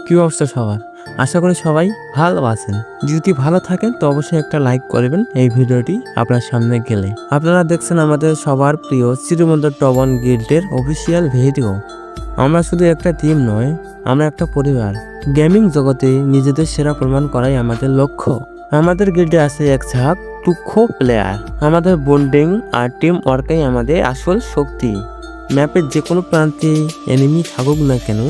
কি অবস্থা সবার? আশা করি সবাই ভালো আছেন। যদি ভালো থাকেন তো অবশ্যই একটা লাইক করবেন এই ভিডিওটি আপনার সামনে গেলে। আপনারা দেখছেন আমাদের সবার প্রিয় চিরমন্দর টবন গিল্ডের অফিসিয়াল ভিডিও। আমরা শুধু একটা টিম নয়, আমরা একটা পরিবার। গেমিং জগতে নিজেদের সেরা প্রমাণ করাই আমাদের লক্ষ্য। আমাদের গিল্ডে আছে এক ঝাঁক তুক্ষ প্লেয়ার। আমাদের বন্ডিং আর টিম ওয়ার্কাই আমাদের আসল শক্তি। ম্যাপের যে কোনো প্রান্তে এনিমি থাকুক না কেন,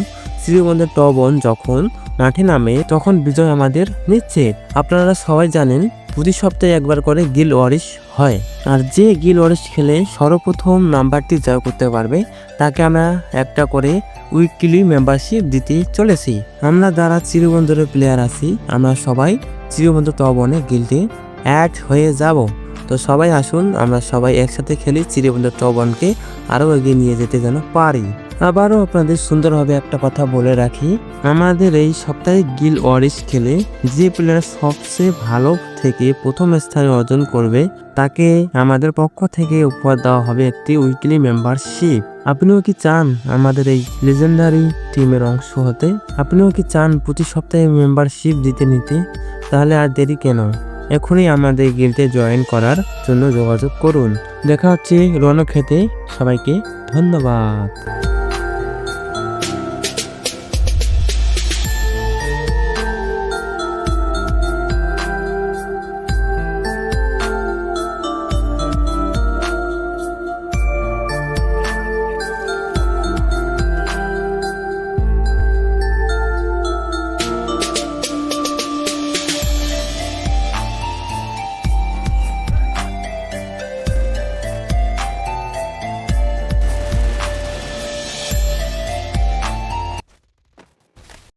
শ্রীগঞ্জের টবন যখন মাঠে নামে তখন বিজয় আমাদের নিশ্চিত। আপনারা সবাই জানেন প্রতি সপ্তাহে একবার করে গিল ওয়ারিশ হয়, আর যে গিল ওয়ারিশ খেলে সর্বপ্রথম নাম্বারটি জয় করতে পারবে তাকে আমরা একটা করে উইকলি মেম্বারশিপ দিতে চলেছি। আমরা যারা চিরবন্দরের প্লেয়ার আছি আমরা সবাই চিরবন্দর টবনে গিল্ডে অ্যাড হয়ে যাব। তো সবাই আসুন, আমরা সবাই একসাথে খেলি, চিরবন্দর টবনকে আরও এগিয়ে নিয়ে যেতে যেন পারি। আবারও আপনাদের সুন্দরভাবে একটা কথা বলে রাখি, আমাদের এই সপ্তাহে গিল ওয়ারিশ খেলে যে প্লেয়ার সবচেয়ে ভালো থেকে প্রথম স্থান অর্জন করবে তাকে আমাদের পক্ষ থেকে উপহার দেওয়া হবে একটি উইকলি মেম্বারশিপ। আপনিও কি চান আমাদের এই লেজেন্ডারি টিমের অংশ হতে? আপনিও কি চান প্রতি সপ্তাহে মেম্বারশিপ দিতে নিতে? তাহলে আর দেরি কেন, এখনই আমাদের গিল্ডে জয়েন করার জন্য যোগাযোগ করুন। দেখা হচ্ছে রণক্ষেত্রে। সবাইকে ধন্যবাদ।